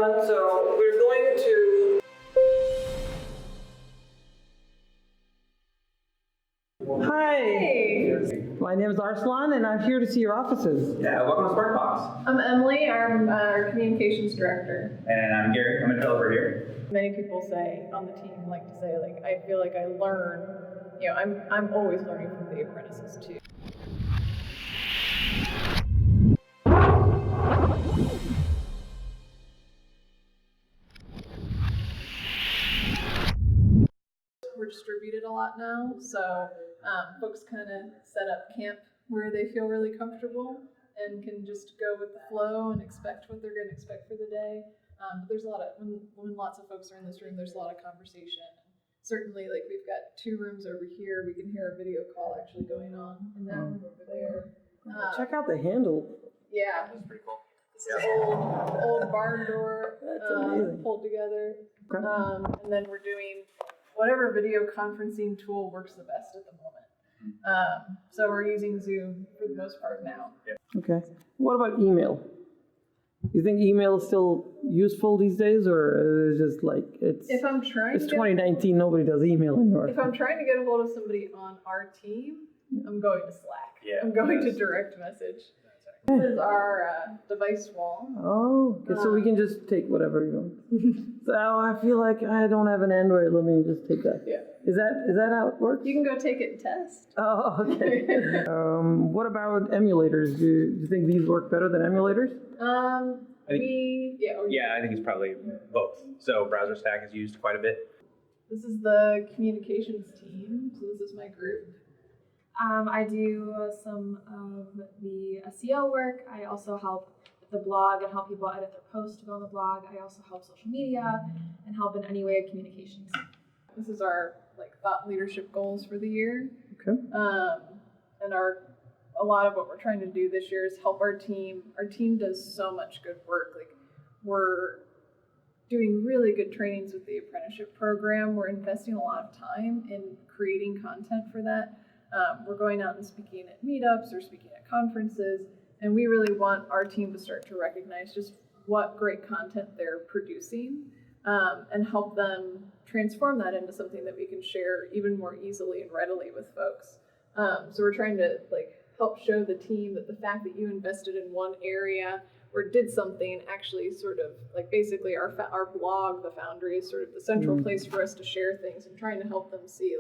everyone. So we're going to... Hi. Hey. My name is Arsalan, and I'm here to see your offices. Yeah, welcome to Sparkbox. I'm Emily, I'm our communications director. And I'm Gary, I'm a developer here. Many people say on the team like to say like I feel like I learn, you know, I'm always learning from the apprentices too. We're distributed a lot now, so folks kind of set up camp where they feel really comfortable and can just go with the flow and expect what they're going to expect for the day. But there's a lot of, when lots of folks are in this room, there's a lot of conversation. Certainly, like we've got 2 rooms over here, we can hear a video call actually going on in that room over there. Check out the handle. Yeah. That's pretty cool. This is old barn door pulled together. Okay. And then we're doing whatever video conferencing tool works the best at the moment. So we're using Zoom for the most part now. Okay. What about email? You think email is still useful these days, or is it just like it's? If I'm trying, it's 2019. Nobody does email anymore. If I'm trying to get a hold of somebody on our team, I'm going to Slack. Yeah, I'm going to direct message. This is our device wall. Oh, okay, so we can just take whatever you want. So I feel like I don't have an Android. Let me just take that. Yeah. Is that how it works? You can go take it and test. Oh, okay. What about emulators? Do you think these work better than emulators? Yeah, I think it's probably both. So browser stack is used quite a bit. This is the communications team. So this is my group. I do some of the SEO work. I also help with the blog and help people edit their posts to go on the blog. I also help social media and help in any way of communications. This is our thought leadership goals for the year. Okay. And a lot of what we're trying to do this year is help our team. Our team does so much good work. We're doing really good trainings with the apprenticeship program. We're investing a lot of time in creating content for that. We're going out and speaking at meetups or speaking at conferences, and we really want our team to start to recognize just what great content they're producing and help them transform that into something that we can share even more easily and readily with folks. So we're trying to help show the team that the fact that you invested in one area or did something actually sort of basically our blog, The Foundry, is sort of the central place for us to share things, and trying to help them see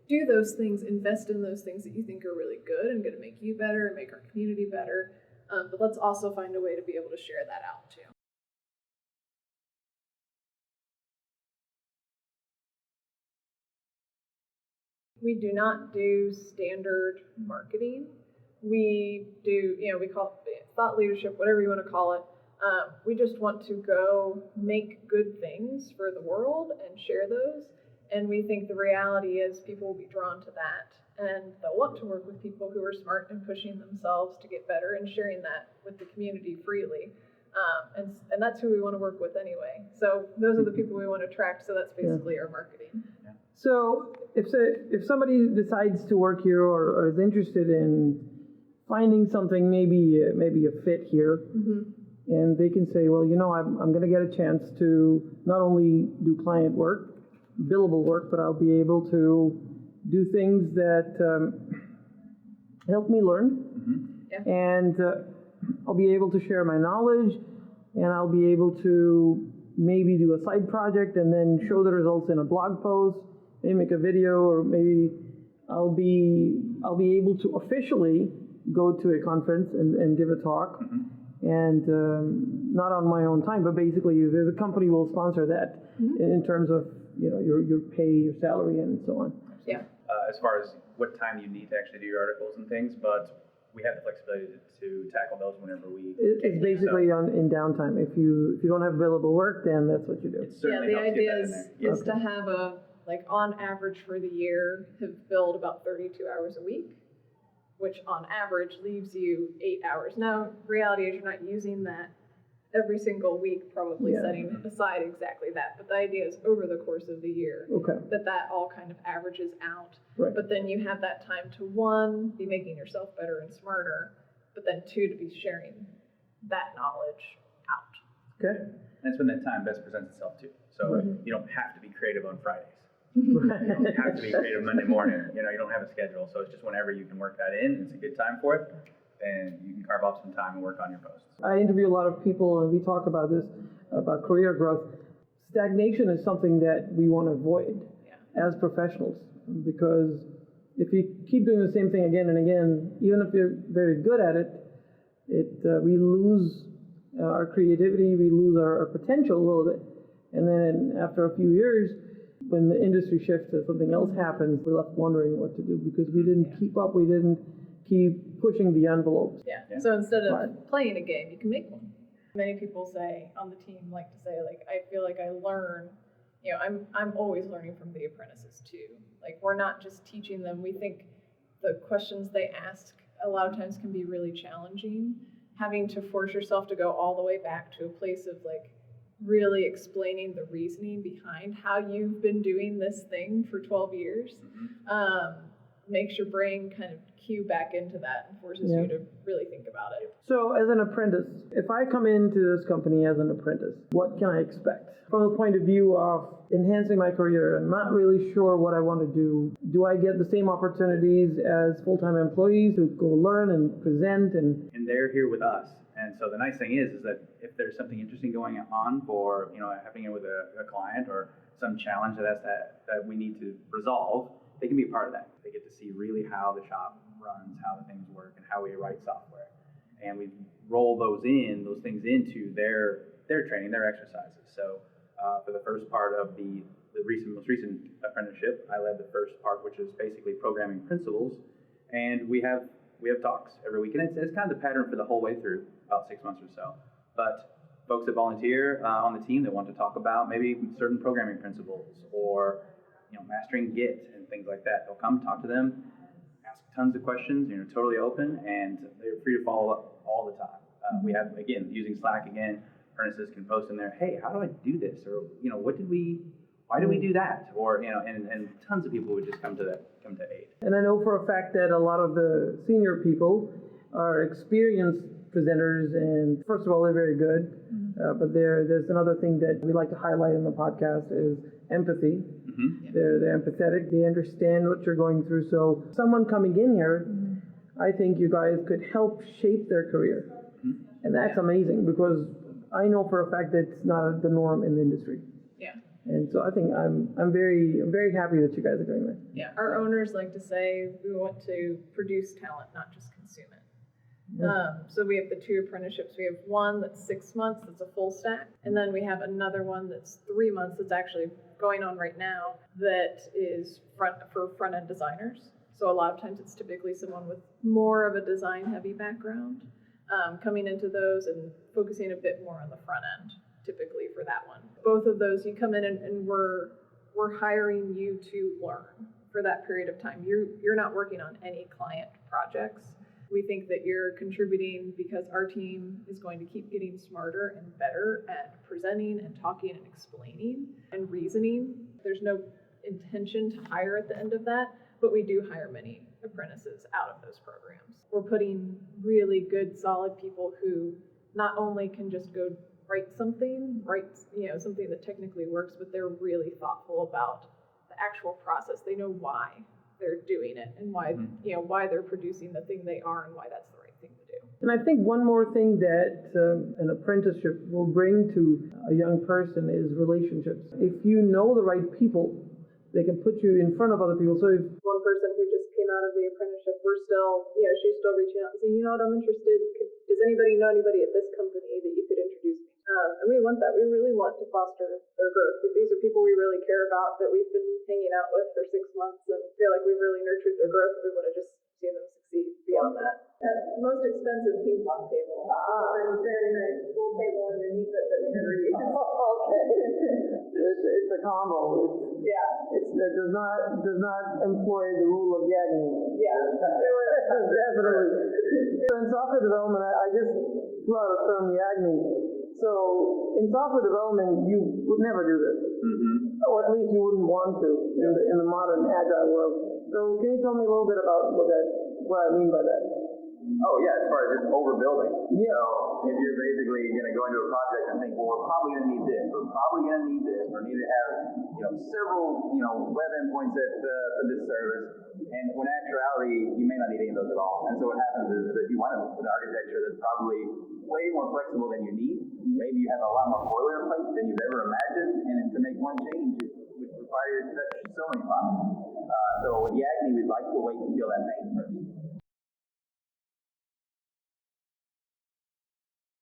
do those things, invest in those things that you think are really good and going to make you better and make our community better. But let's also find a way to be able to share that out too. We do not do standard marketing. We do, we call it thought leadership, whatever you want to call it. We just want to go make good things for the world and share those. And we think the reality is people will be drawn to that, and they'll want to work with people who are smart and pushing themselves to get better and sharing that with the community freely. And that's who we want to work with anyway. So those are the people we want to attract. So that's basically our marketing. Yeah. So if somebody decides to work here or is interested in finding something, maybe a fit here, and they can say, well, I'm going to get a chance to not only do client work, billable work, but I'll be able to do things that help me learn, and I'll be able to share my knowledge, and I'll be able to maybe do a side project and then show the results in a blog post, maybe make a video, or maybe I'll be able to officially go to a conference and give a talk, and not on my own time, but basically the company will sponsor that in terms of your pay, your salary, and so on. Yeah. As far as what time you need to actually do your articles and things, but we have the flexibility to tackle those whenever we. It's basically in downtime. If you don't have billable work, then that's what you do. The idea is to have on average for the year have billed about 32 hours a week, which on average leaves you 8 hours. Now, reality is you're not using that every single week, probably setting aside exactly that. But the idea is over the course of the year that all kind of averages out. Right. But then you have that time to, 1, be making yourself better and smarter, but then 2, to be sharing that knowledge out. Okay. And it's when that time best presents itself too. So Right. you don't have to be creative on Fridays. Right. You don't have to be creative Monday morning. You don't have a schedule. So it's just whenever you can work that in, it's a good time for it. And you can carve off some time and work on your posts. I interview a lot of people and we talk about this, about career growth. Stagnation is something that we want to avoid as professionals, because if you keep doing the same thing again and again, even if you're very good at it, we lose our creativity, we lose our potential a little bit. And then after a few years, when the industry shifts or something else happens, we're left wondering what to do because we didn't keep up, we didn't keep pushing the envelopes. Yeah. So instead of playing a game, you can make one. Many people say on the team like to say, like, I feel like I learn, I'm always learning from the apprentices too. Like, we're not just teaching them. We think the questions they ask a lot of times can be really challenging. Having to force yourself to go all the way back to a place of like really explaining the reasoning behind how you've been doing this thing for 12 years makes your brain kind of cue back into that and forces you to really think about it. So as an apprentice, if I come into this company as an apprentice, what can I expect? From the point of view of enhancing my career, I'm not really sure what I want to do. Do I get the same opportunities as full-time employees who go learn and present and they're here with us. And so the nice thing is that if there's something interesting going on for, happening with a client or some challenge that we need to resolve, they can be a part of that. They get to see really how the shop runs, how the things work, and how we write software. And we roll those things into their training, their exercises. So for the first part of the most recent apprenticeship, I led the first part, which is basically programming principles. And we have talks every week. And it's kind of the pattern for the whole way through, about 6 months or so. But folks that volunteer on the team that want to talk about maybe certain programming principles or mastering Git and things like that, they'll come talk to them, ask tons of questions, totally open, and they're free to follow up all the time. We have, again, using Slack again, apprentices can post in there, hey, how do I do this? Or, why do we do that? Or, and tons of people would just come to aid. And I know for a fact that a lot of the senior people are experienced presenters, and first of all, they're very good. But there's another thing that we like to highlight in the podcast is empathy. They're empathetic. They understand what you're going through. So someone coming in here, I think you guys could help shape their career. And that's amazing because I know for a fact that it's not the norm in the industry. Yeah. And so I think I'm very happy that you guys are doing that. Yeah. Our owners like to say we want to produce talent, not just consume it. So we have the 2 apprenticeships. We have one that's 6 months, that's a full stack. And then we have another one that's 3 months that's actually going on right now that is for front-end designers. So a lot of times it's typically someone with more of a design-heavy background coming into those and focusing a bit more on the front end, typically for that one. Both of those, you come in and we're hiring you to learn for that period of time. You're not working on any client projects. We think that you're contributing because our team is going to keep getting smarter and better at presenting and talking and explaining and reasoning. There's no intention to hire at the end of that, but we do hire many apprentices out of those programs. We're putting really good, solid people who not only can just go write something that technically works, but they're really thoughtful about the actual process. They know why they're doing it and why they're producing the thing they are and why that's the right thing to do. And I think one more thing that an apprenticeship will bring to a young person is relationships. If you know the right people, they can put you in front of other people. So if one person who just came out of the apprenticeship, she's still reaching out and saying, I'm interested. Does anybody know anybody at this company that you could introduce me? And we want that. We really want to foster their growth. These are people we really care about that we've been hanging out with for 6 months and feel like we've really nurtured their growth. We want to just see them succeed beyond that. That most expensive ping pong table. There's a very nice pool table underneath it that we never use. Okay. It's a combo. It does not employ the rule of Yagni. Yeah. Definitely. So in software development, I just threw out a term Yagni. So in software development, you would never do this, or at least you wouldn't want to in the modern agile world. So can you tell me a little bit about what I mean by that? Oh yeah, as far as just overbuilding. Yeah. So if you're basically going to go into a project and think, well, we're probably going to need this, we're probably going to need this, or need to have several web endpoints for this service, and when in actuality you may not need any of those at all. And so what happens is that you wind up with an architecture that's probably way more flexible than you need. Maybe you have a lot more boilerplate than you've ever imagined, and to make one change would require you to touch so many files. So with Yagni, we'd like to wait and feel that pain first.